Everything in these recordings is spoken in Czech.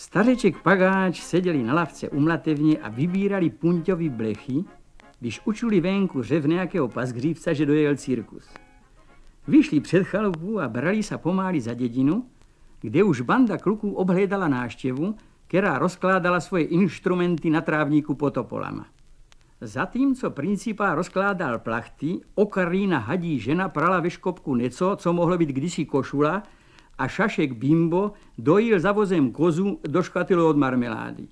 Stařeček Pagáč seděli na lavce u mlatevně a vybírali punťový blechy, když učuli venku řev nějakého pasgřívca, že dojel cirkus. Vyšli před chalupu a brali se pomáli za dědinu, kde už banda kluků obhlédala návštěvu, která rozkládala svoje inštrumenty na trávníku pod topolama. Zatímco principál rozkládal plachty, Okarina hadí žena prala ve škopku něco, co mohlo být kdysi košula, a Šašek Bimbo dojil za vozem kozu do škatulu od marmelády.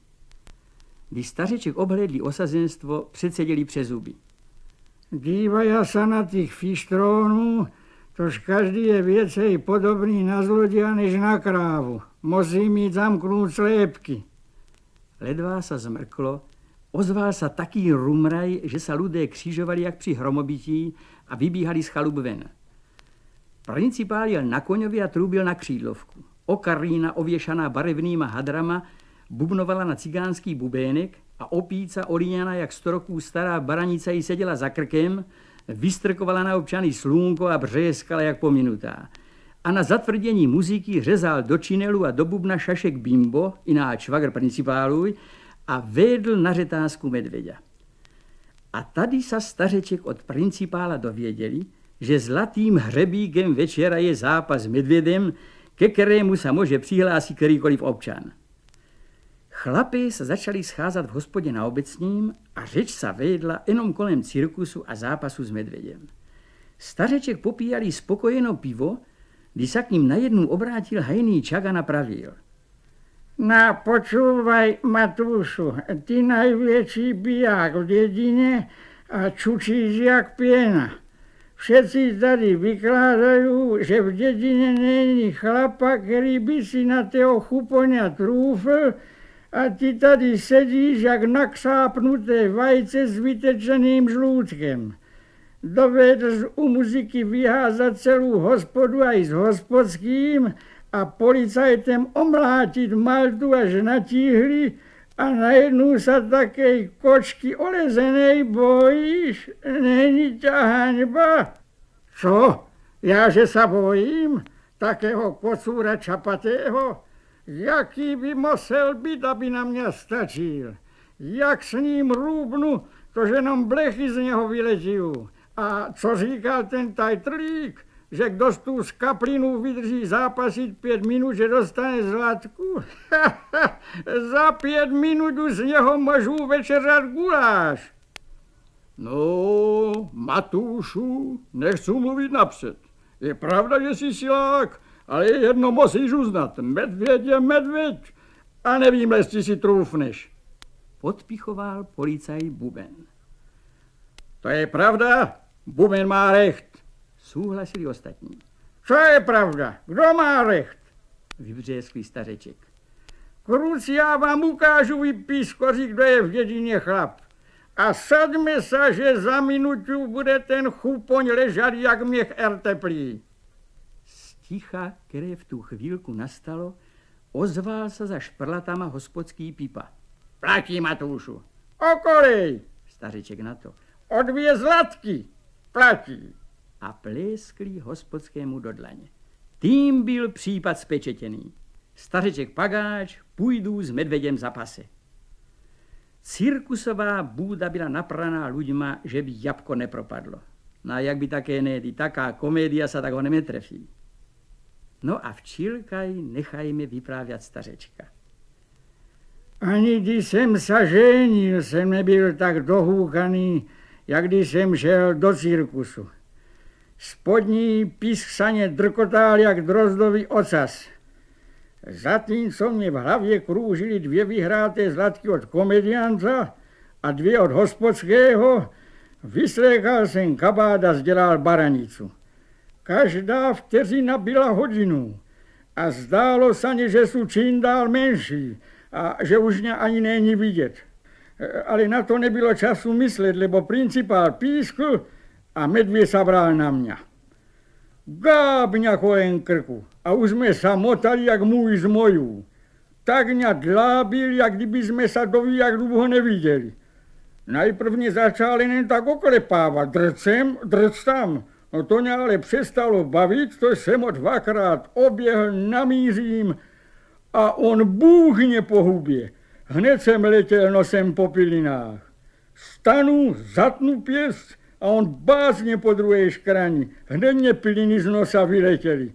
Když stařeček obhlédli osazenstvo, předseděli přes zuby. Dívaja sa na tých fištrónů, tož každý je věcej podobný na zloděja než na krávu. Musí mít zamknout slepky. Ledvá sa zmrklo, ozval sa taký rumraj, že sa ľudé křižovali jak při hromobití a vybíhali z chalup ven. Principál jel na koňovi a trúbil na křídlovku. Okarina, ověšaná barevnýma hadrama, bubnovala na cigánský bubének a opíca olíňaná jak 100 roků stará baranica jí seděla za krkem, vystrkovala na občany slunko a břeskala jak pominutá. A na zatvrdění muziky řezal do činelu a do bubna Šašek Bimbo, ináč švagr principáluj, a vedl na řetázku medvěďa. A tady sa stařeček od principála dověděli, že zlatým hřebíkem večera je zápas s medvědem, ke kterému sa může přihlásit kterýkoliv občan. Chlapi se začali scházat v hospodě na Obecním a řeč sa vedla jenom kolem cirkusu a zápasu s medvědem. Stařeček popíjali spokojeno pivo, když sa k ním najednou obrátil hajný čak a napravil. Na počúvaj, Matúšu, ty najväčší biják v dedine a čučíš jak piena. Všetci tady vykládajú, že v dedine není chlapa, který by si na tého chupoňa trúfl, a ty tady sedíš jak naksápnuté vajce s vytečeným žlúdkem. Dovedl u muziky vyházat celou hospodu aj s hospodským a policajtem omlátit Maltu až na tíhli a najednou sa takej kočky olezenej bojíš? Není ťa haňba? Čo? Ja, že sa bojím? Takého kocúra čapatého? Jaký by musel být, aby na mě stačil? Jak s ním rúbnu, to jenom blechy z něho vyletiu. A co říkal ten tajtrlík? Že kdo z tu skaplinu vydrží zápasit 5 minut, že dostane zlatku? Za 5 minut z něho můžu večeřat guláš. No, Matúšu, nechci mluvit napřed. Je pravda, že jsi silák, ale jedno musíš uznat. Medvěd je medvěd a nevím, jestli si trůfneš. Podpichoval policaj Buben. To je pravda, Buben má recht. Súhlasili ostatní. Co je pravda? Kdo má recht? Vybřeskli stařeček. Kruc, já vám ukážu, vy pískoři, kdo je v dědině chlap. A saďme sa, že za minutu bude ten chupoň ležat jak měch erteplý. Z ticha, které v tu chvílku nastalo, ozval sa za šprlatama hospodský Pipa. Platí, Matúšu. Okolej. Stařeček na to. O 2 zlatky. Platí. A pléskli hospodskému do dlaně. Tím byl případ spečetěný. Stařeček Pagáč půjdu s medvědem za pase. Cirkusová búda byla napraná ľuďma, že by jabko nepropadlo. No a jak by také nejdy, taká komédia sa tak ho netrefí. No a včilkaj nechajme vyprávět stařečka. Ani když jsem sa ženil, jsem nebyl tak dohúkaný, jak když jsem šel do cirkusu. Spodní pisk saně drkotal jak drozdový ocas. Zatímco mě v hlavě krúžili 2 vyhráté zlatky od komedianta a 2 od hospodského, vyslékal jsem kabát a zdělal baranicu. Každá vteřina byla hodinu a zdálo sa mě, že sú čím dál menší a že už mě ani není vidět. Ale na to nebylo času myslet, lebo principál pískl a medvěd sa bral na mňa. Gábňa kolem krku a už sme sa motali jak môj z mojú. Tak mňa dlábil, jak kdyby sme sa doví, jak dlouho neviděli. Najprv mě začal jen tak oklepávat, drc tam. No to mě ale přestalo bavit, to jsem ho 2krát oběhl, namířím a on bůhně po hubě. Hned jsem letěl nosem po pilinách. Stanu, zatnu pěst a on bázně po druhé škrani. Hned mě piliny z nosa vyletěly.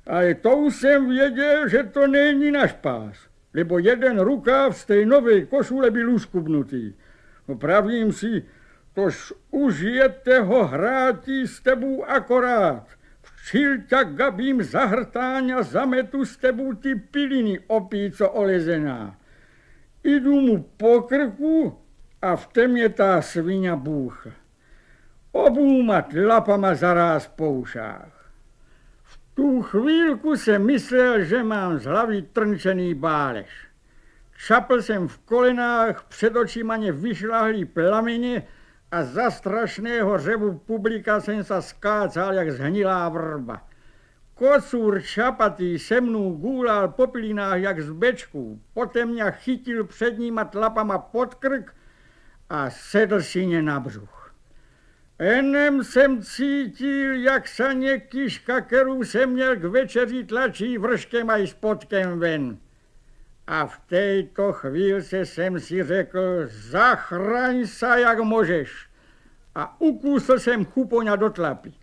Ale to už jsem věděl, že to není náš pás, lebo jeden rukáv z té nové košule byl uskubnutý. No pravím si, tož užijete ho hrátí s tebou akorát. Včil ťa gabím zahrtáň a zametu s tebou ty piliny opíco olezená. Jdu mu po krku a v temně tá sviňa bůcha. Obůma tlapama zaráz po ušách. V tu chvílku jsem myslel, že mám z hlavy trnčený báleš. Čapl jsem v kolenách, před očima mě vyšláhly plameně a za strašného řevu publika jsem se skácal jak zhnilá vrba. Kocůr čapatý se mnou gůlal po pilinách jak z bečků, potom mě chytil předníma tlapama pod krk a sedl si mě na břuch. Enem jsem cítil, jak se někyška, kterou jsem měl k večeři tlačí vrškem a i spodkem ven. A v této chvílce jsem si řekl, zachraň se jak můžeš. A ukusl jsem chupoňa do tlapy.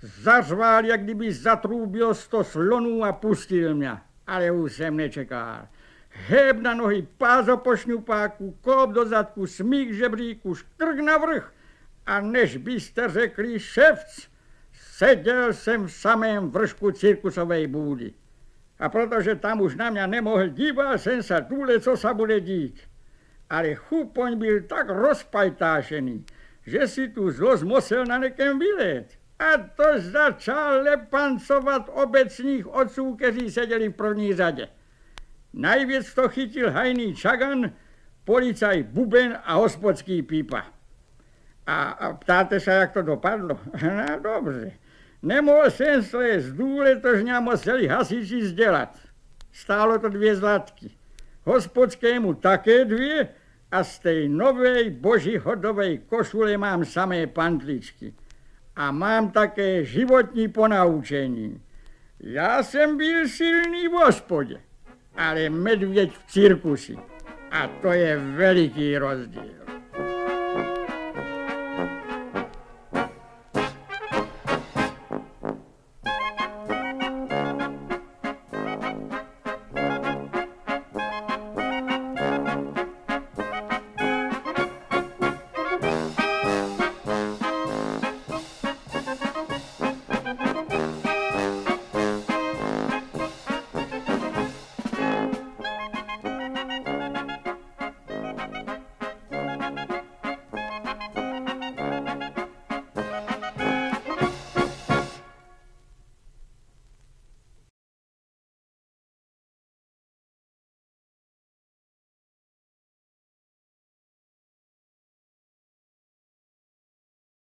Zařval, jak kdyby zatrúbil 100 slonů a pustil mě. Ale už jsem nečekal. Heb na nohy, pázo po šňupáku, kop do zadku, smík žebříku, škrk na vrch. A než byste řekli ševc, seděl jsem v samém vršku cirkusové bůdy. A protože tam už na mě nemohl, díval jsem se důle, co se bude dít. Ale chupoň byl tak rozpajtášený, že si tu zlost musel na někém vylet. A to začal lepancovat obecních otců, kteří seděli v první řadě. Najvěc to chytil hajný Čagan, policaj Buben a hospodský Pípa. A ptáte se, jak to dopadlo? No dobře. Nemohl jsem slézt důle, tož mě museli hasiči sdělat. Stálo to 2 zlatky. Hospodskému také 2 a z té nové božihodové košule mám samé pantličky. A mám také životní ponaučení. Já jsem byl silný v hospodě, ale medvěď v cirkusi. A to je veliký rozdíl.